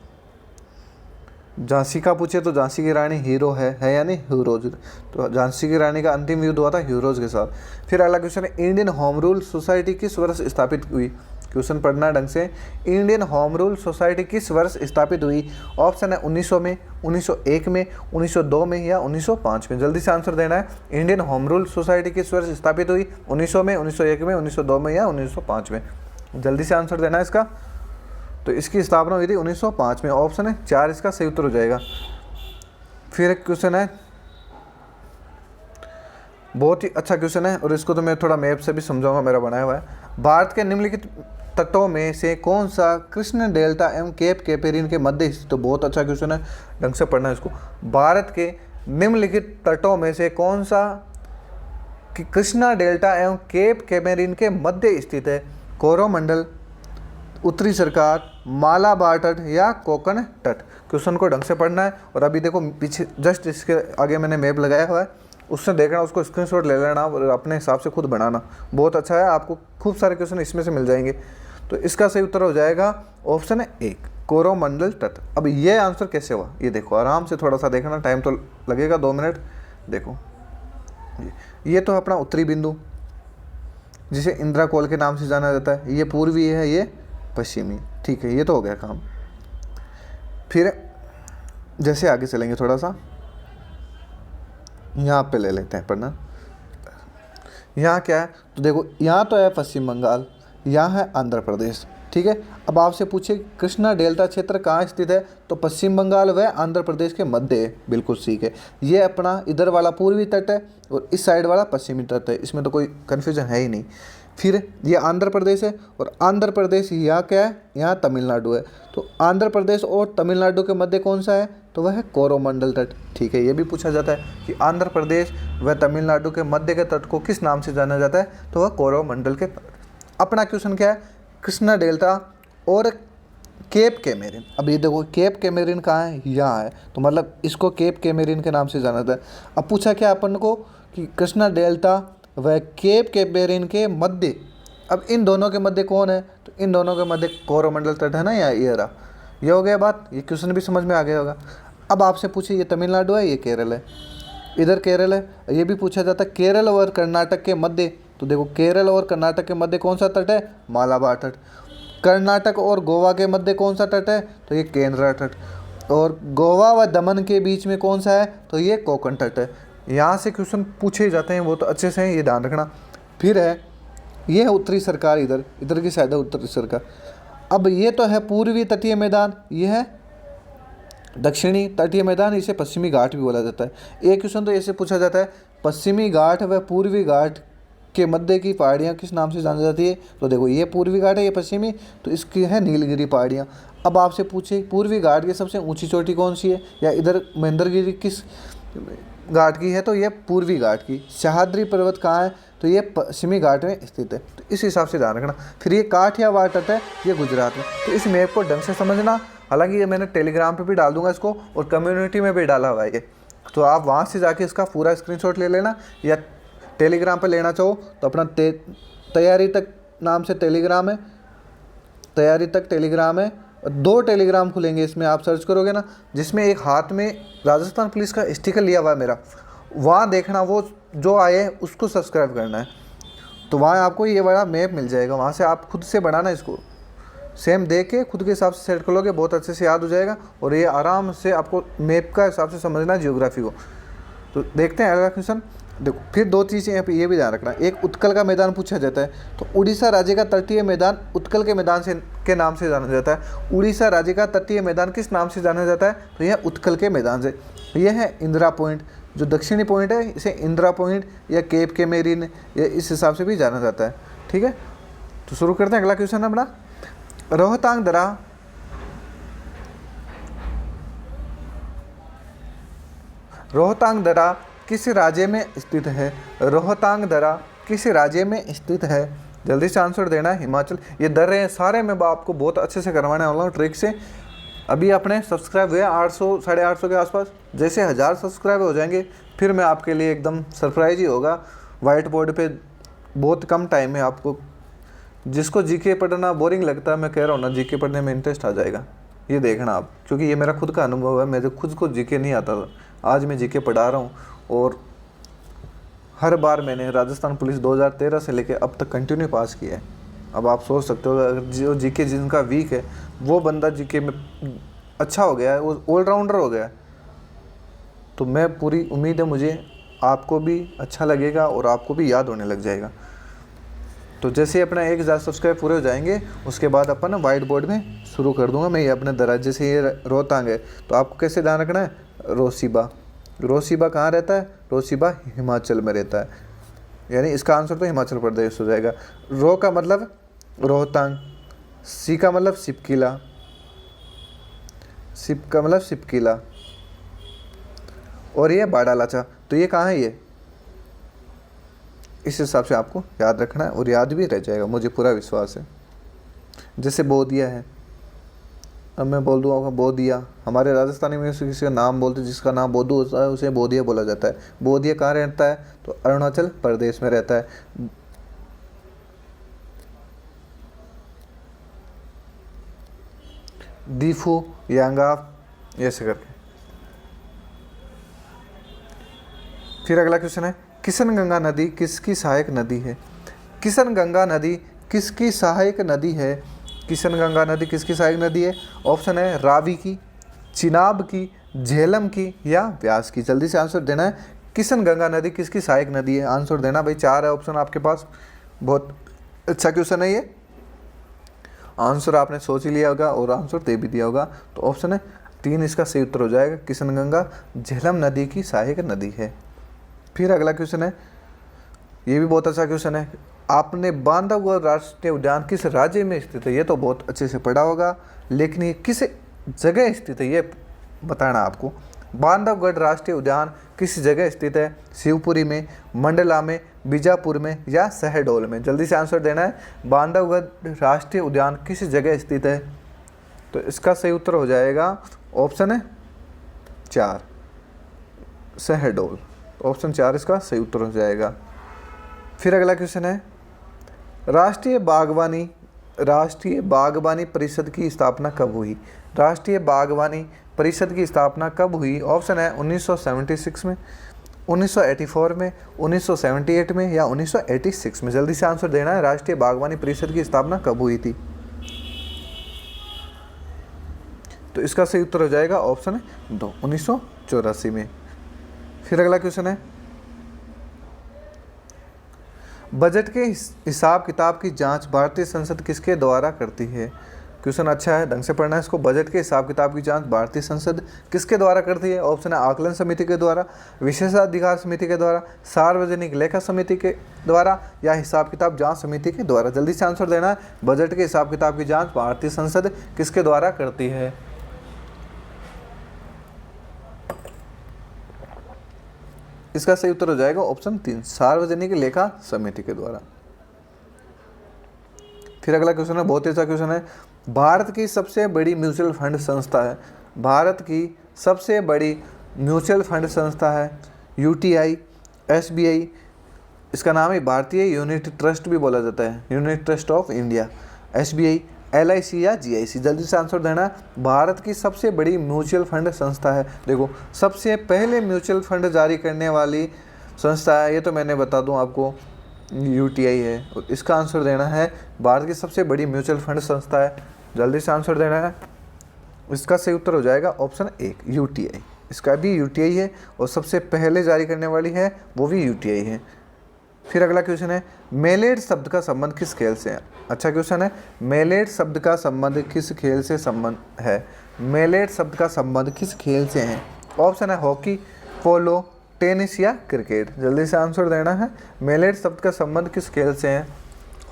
झांसी का पूछे तो झांसी की रानी हीरो है या नहीं? हीरोज। तो झांसी की रानी का अंतिम युद्ध हुआ था हीरोज के साथ। फिर अगला क्वेश्चन है, इंडियन होम रूल सोसाइटी किस वर्ष स्थापित हुई? क्वेश्चन पढ़ना ढंग से। इंडियन होम रूल सोसाइटी किस वर्ष स्थापित हुई? ऑप्शन है 1900 में, 1901 में, 1902 में या 1905 में। जल्दी से आंसर देना है। इंडियन होम रूल सोसाइटी किस वर्ष स्थापित हुई? 1900 में, 1901 में, 1902 में या 1905 में। जल्दी से आंसर देना है इसका। तो इसकी स्थापना हुई थी 1905 में। ऑप्शन है 4 इसका सही उत्तर हो जाएगा। फिर एक क्वेश्चन है, बहुत ही अच्छा क्वेश्चन है और इसको तो मैं थोड़ा मैप से भी समझाऊंगा, मेरा बनाया हुआ है। भारत के निम्नलिखित तटों में से कौन सा कृष्ण डेल्टा एवं केप कैपेरिन के मध्य स्थित? तो बहुत अच्छा क्वेश्चन है, ढंग से पढ़ना है इसको। भारत के निम्नलिखित तटों में से कौन सा कि कृष्णा डेल्टा एवं केप कैपेरिन के मध्य स्थित है? कोरोमंडल, उत्तरी सरकार, मालाबार तट या कोकण तट। क्वेश्चन को ढंग से पढ़ना है। और अभी देखो पीछे जस्ट इसके आगे मैंने मैप लगाया हुआ है, उससे देखना, उसको स्क्रीनशॉट ले लेना और अपने हिसाब से खुद बनाना। बहुत अच्छा है, आपको खूब सारे क्वेश्चन इसमें से मिल जाएंगे। तो इसका सही उत्तर हो जाएगा ऑप्शन है 1 कोरोमंडल तट। अब ये आंसर कैसे हुआ ये देखो, आराम से थोड़ा सा देखना, टाइम तो लगेगा 2 मिनट। देखो ये तो अपना उत्तरी बिंदु जिसे इंदिरा कोल के नाम से जाना जाता है, ये पूर्वी है, ये पश्चिमी। ठीक है, ये तो हो गया काम। फिर जैसे आगे चलेंगे थोड़ा सा, यहाँ पे ले लेते हैं पढ़ना। यहाँ क्या है? तो देखो यहाँ तो है पश्चिम बंगाल, यहाँ है आंध्र प्रदेश। ठीक है, अब आपसे पूछे कृष्णा डेल्टा क्षेत्र कहाँ स्थित है? तो पश्चिम बंगाल व आंध्र प्रदेश के मध्य है। बिल्कुल ठीक है, ये अपना इधर वाला पूर्वी तट है और इस साइड वाला पश्चिमी तट है, इसमें तो कोई कन्फ्यूजन है ही नहीं। फिर ये आंध्र प्रदेश है और आंध्र प्रदेश यहाँ क्या है? यहाँ तमिलनाडु है। तो आंध्र प्रदेश और तमिलनाडु के मध्य कौन सा है? तो वह है कोरोमंडल तट। ठीक है, ये भी पूछा जाता है कि आंध्र प्रदेश व तमिलनाडु के मध्य के तट को किस नाम से जाना जाता है? तो वह कोरोमंडल के तट। अपना क्वेश्चन क्या है? कृष्णा डेल्टा और केप कैमेरिन। अब ये देखो केप कैमेरिन कहाँ है? यहाँ है, तो मतलब इसको केप कैमेरिन के नाम से जाना जाता है। अब पूछा क्या अपन को कि कृष्णा डेल्टा व केप कैमेरिन के मध्य, अब इन दोनों के मध्य कौन है? तो इन दोनों के मध्य कोरोमंडल तट है ना, या ये रहा। ये हो गया बात, ये क्वेश्चन भी समझ में आ गया होगा। अब आपसे पूछे ये तमिलनाडु है, ये केरल है, इधर केरल है। ये भी पूछा जाता है केरल और कर्नाटक के मध्य, तो देखो केरल और कर्नाटक के मध्य कौन सा तट है? मालाबार तट। कर्नाटक और गोवा के मध्य कौन सा तट है? तो ये केंद्रा तट। और गोवा व दमन के बीच में कौन सा है? तो ये कोकण तट है। यहाँ से क्वेश्चन पूछे जाते हैं, वो तो अच्छे से हैं, ये ध्यान रखना। फिर है ये है उत्तरी सरकार, इधर की साइड है उत्तरी सरकार। अब ये तो है पूर्वी तटीय मैदान, ये है दक्षिणी तटीय मैदान, इसे पश्चिमी घाट भी बोला जाता है। एक क्वेश्चन तो ऐसे पूछा जाता है, पश्चिमी घाट व पूर्वी घाट के मध्य की पहाड़ियाँ किस नाम से जानी जाती है? तो देखो ये पूर्वी घाट है, ये पश्चिमी, तो इसकी है नीलगिरी पहाड़ियाँ। अब आपसे पूछे पूर्वी घाट की सबसे ऊंची चोटी कौन सी है, या इधर महेंद्रगिरी किस घाट की है? तो ये पूर्वी घाट की। सह्याद्री पर्वत कहाँ है? तो ये पश्चिमी घाट में स्थित है। तो इस हिसाब से ध्यान रखना। फिर ये काठियावाड़ तट है, ये गुजरात में। तो इस मैप को ढंग से समझना। हालांकि ये मैंने टेलीग्राम पे भी डाल दूंगा इसको, और कम्युनिटी में भी डाला हुआ है ये, तो आप वहाँ से जाके इसका पूरा स्क्रीनशॉट ले लेना, या टेलीग्राम पे लेना चाहो तो अपना तैयारी तक नाम से टेलीग्राम है, तैयारी तक टेलीग्राम है। 2 टेलीग्राम खुलेंगे, इसमें आप सर्च करोगे ना, जिसमें एक हाथ में राजस्थान पुलिस का स्टिकर लिया हुआ है मेरा, वहाँ देखना, वो जो आए उसको सब्सक्राइब करना है, तो वहाँ आपको ये बड़ा मैप मिल जाएगा। वहाँ से आप खुद से बनाना, इसको सेम देख के खुद के हिसाब से सेट कर लोगे, बहुत अच्छे से याद हो जाएगा। और ये आराम से आपको मैप का हिसाब से समझना है, जियोग्राफी को। तो देखते हैं अगला क्वेश्चन। देखो फिर 2 चीज़ें यहाँ पे ये भी ध्यान रखना। एक उत्कल का मैदान पूछा जाता है, तो उड़ीसा राज्य का तटीय मैदान उत्कल के मैदान से के नाम से जाना जाता है। उड़ीसा राज्य का तटीय मैदान किस नाम से जाना जाता है? तो यह उत्कल के मैदान से। यह है इंदिरा पॉइंट, जो दक्षिणी पॉइंट है, इसे इंदिरा पॉइंट या केप के मेरीन, या इस हिसाब से भी जाना जाता है। ठीक है, तो शुरू करते हैं। अगला क्वेश्चन है अपना, रोहतांग दर्रा रोहतांग दर्रा किस राज्य में स्थित है? रोहतांग दर्रा किस राज्य में स्थित है? जल्दी से आंसर देना है। हिमाचल। ये दर्रे हैं सारे, मैं आपको बहुत अच्छे से करवाने वाला हूँ ट्रिक से। अभी अपने सब्सक्राइब हुए 800 850 के आसपास, जैसे 1000 सब्सक्राइब हो जाएंगे फिर मैं आपके लिए एकदम सरप्राइज ही होगा। वाइट बोर्ड पे बहुत कम टाइम है। आपको जिसको जीके पढ़ना बोरिंग लगता है, मैं कह रहा हूँ ना, जीके पढ़ने में इंटरेस्ट आ जाएगा। ये देखना आप, क्योंकि ये मेरा खुद का अनुभव है। मेरे खुद को जीके नहीं आता था, आज मैं जीके पढ़ा रहा हूँ, और हर बार मैंने राजस्थान पुलिस 2013 से लेकर अब तक कंटिन्यू पास किया है। अब आप सोच सकते हो, अगर जो जीके जिनका वीक है वो बंदा जीके में अच्छा हो गया है, वो ऑलराउंडर हो गया है, तो मैं पूरी उम्मीद है मुझे आपको भी अच्छा लगेगा और आपको भी याद होने लग जाएगा। तो जैसे अपना 1000 सब्सक्राइब पूरे हो जाएंगे, उसके बाद अपन वाइट बोर्ड में शुरू कर दूंगा मैं ये अपने दराजे से। ये रोहतांग है, तो आपको कैसे ध्यान रखना है? रोसीबा। रोसीबा कहाँ रहता है? रोसीबा हिमाचल में रहता है, यानी इसका आंसर तो हिमाचल प्रदेश हो जाएगा। रो का मतलब रोहतांग, सी का मतलब सिपकिला, सिप का मतलब सिपकिला, और ये बाड़ालाचा। तो ये कहाँ है? ये इस हिसाब से आपको याद रखना है, और याद भी रह जाएगा, मुझे पूरा विश्वास है। जैसे बोधिया है, अब मैं बोल दूँगा बोधिया, हमारे राजस्थानी में किसी का नाम बोलते, जिसका नाम बोधू होता है उसे बोधिया बोला जाता है। बोधिया कहाँ रहता है? तो अरुणाचल प्रदेश में रहता है। दीफू, यांगाफ, ऐसे करके। फिर अगला क्वेश्चन है, किशन गंगा नदी किसकी सहायक नदी है? किशन गंगा नदी किसकी सहायक नदी है? किशन गंगा नदी किसकी सहायक नदी है? ऑप्शन है रावी की, चिनाब की, झेलम की, या व्यास की। जल्दी से आंसर देना है। किशन गंगा नदी किसकी सहायक नदी है? आंसर देना भाई। 4 है ऑप्शन आपके पास। बहुत अच्छा क्वेश्चन है ये। आंसर आपने सोच ही लिया होगा और आंसर दे भी दिया होगा। तो ऑप्शन है 3 इसका सही उत्तर हो जाएगा। किशन गंगा झेलम नदी की सहायक नदी है। फिर अगला क्वेश्चन है, ये भी बहुत अच्छा क्वेश्चन है। आपने बांधवगढ़ राष्ट्रीय उद्यान किस राज्य में स्थित है? ये तो बहुत अच्छे से पढ़ा होगा, लेकिन ये किस जगह स्थित है ये बताना आपको। बांधवगढ़ राष्ट्रीय उद्यान किस जगह स्थित है? शिवपुरी में, मंडला में, बीजापुर में, या शहडोल में? जल्दी से आंसर देना है। बांधवगढ़ राष्ट्रीय उद्यान किस जगह स्थित है? तो इसका सही उत्तर हो जाएगा ऑप्शन है 4, शहडोल। ऑप्शन 4 इसका सही उत्तर हो जाएगा। फिर अगला क्वेश्चन है, राष्ट्रीय बागवानी परिषद की स्थापना कब हुई? राष्ट्रीय बागवानी परिषद की स्थापना कब हुई? ऑप्शन है 1976 में, 1984 में, 1978 में, या 1986 में? जल्दी से आंसर देना है। राष्ट्रीय बागवानी परिषद की स्थापना कब हुई थी? तो इसका सही उत्तर हो जाएगा ऑप्शन है 2, 1984 में। फिर अगला क्वेश्चन है, बजट के हिसाब किताब की जांच भारतीय संसद किसके द्वारा करती है? क्वेश्चन अच्छा है, ढंग से पढ़ना है इसको। बजट के हिसाब किताब की जांच भारतीय संसद किसके द्वारा करती है? ऑप्शन है आकलन समिति के द्वारा, विशेषाधिकार समिति के द्वारा, सार्वजनिक लेखा समिति के द्वारा या हिसाब किताब जांच समिति के द्वारा। जल्दी से आंसर देना है। बजट के हिसाब किताब की जांच भारतीय संसद किसके द्वारा करती है? इसका सही उत्तर हो जाएगा ऑप्शन 3, सार्वजनिक लेखा समिति के द्वारा। फिर अगला क्वेश्चन है, बहुत ही अच्छा क्वेश्चन है। भारत की सबसे बड़ी म्यूचुअल फंड संस्था है, भारत की सबसे बड़ी म्यूचुअल फंड संस्था है यूटीआई, एसबीआई, इसका नाम है भारतीय यूनिट ट्रस्ट भी बोला जाता है, unit trust of India, SBI, LIC या जीआईसी। जल्दी से आंसर देना है। भारत की सबसे बड़ी म्यूचुअल फंड संस्था है, देखो सबसे पहले म्यूचुअल फंड जारी करने वाली संस्था है, ये तो मैंने बता दूं आपको, यूटीआई है। और इसका आंसर देना है भारत की सबसे बड़ी म्यूचुअल फंड संस्था है। जल्दी से आंसर देना है। इसका सही उत्तर हो जाएगा ऑप्शन 1, यूटीआई। इसका भी यूटीआई है और सबसे पहले जारी करने वाली है वो भी यूटीआई है। फिर अगला क्वेश्चन है, मेलेट शब्द का संबंध किस खेल से है? अच्छा क्वेश्चन है, मेलेट शब्द का संबंध किस खेल से संबंध है? मेलेट शब्द का संबंध किस खेल से है? ऑप्शन है हॉकी, पोलो, टेनिस या क्रिकेट। जल्दी से आंसर देना है। मेलेट शब्द का संबंध किस खेल से है?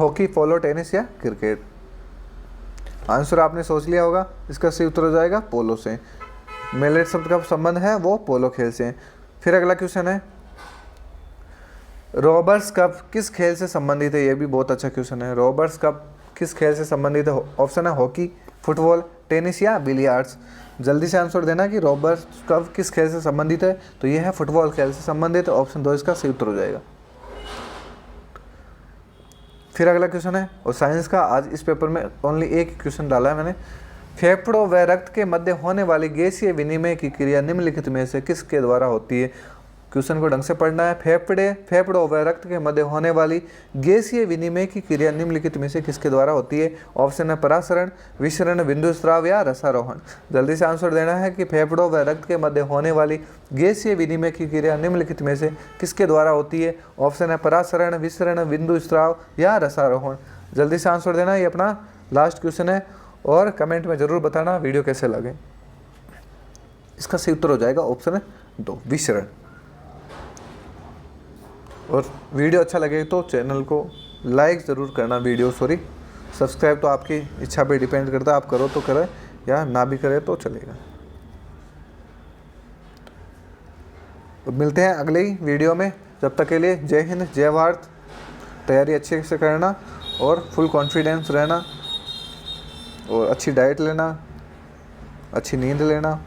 हॉकी, पोलो, टेनिस या क्रिकेट। आंसर आपने सोच लिया होगा। इसका सही उत्तर हो जाएगा पोलो से। मेलेट शब्द का संबंध है वो पोलो खेल से। फिर अगला क्वेश्चन है, रॉबर्स कप किस खेल से संबंधित है? ये भी बहुत अच्छा क्वेश्चन है। रॉबर्स कप किस खेल से संबंधित है? ऑप्शन है हॉकी, फुटबॉल, टेनिस या बिलियर्ड्स। जल्दी से आंसर देना कि रॉबर्स कप किस खेल से संबंधित है, तो ये है फुटबॉल खेल से संबंधित। ऑप्शन 2 इसका सही उत्तर हो जाएगा। फिर अगला क्वेश्चन है, और साइंस का आज इस पेपर में ओनली एक क्वेश्चन डाला है मैंने। फेफड़ों व रक्त के मध्य होने वाली गैसीय विनिमय की क्रिया निम्नलिखित में से किसके द्वारा होती है? क्वेश्चन को ढंग से पढ़ना है। फेफड़ों व रक्त के मध्य होने वाली गैसीय विनिमय की क्रिया निम्नलिखित में से किसके द्वारा होती है? ऑप्शन है परासरण, विसरण, बिंदु स्राव या रसारोहण। जल्दी से आंसर देना है कि फेफड़ों व रक्त के मध्य होने वाली गैसीय विनिमय की क्रिया निम्नलिखित में से किसके द्वारा होती है? ऑप्शन है परासरण, विसरण, बिंदु स्राव या रसारोहण। जल्दी से आंसर देना। ये अपना लास्ट क्वेश्चन है और कमेंट में ज़रूर बताना वीडियो कैसे लगे। इसका सही उत्तर हो जाएगा ऑप्शन 2, विसरण। और वीडियो अच्छा लगे तो चैनल को लाइक ज़रूर करना, सब्सक्राइब तो आपकी इच्छा पे डिपेंड करता है, आप करो तो करें या ना भी करें तो चलेगा। तो मिलते हैं अगले ही वीडियो में, जब तक के लिए जय हिंद, जय भारत। तैयारी अच्छे से करना और फुल कॉन्फिडेंस रहना और अच्छी डाइट लेना, अच्छी नींद लेना।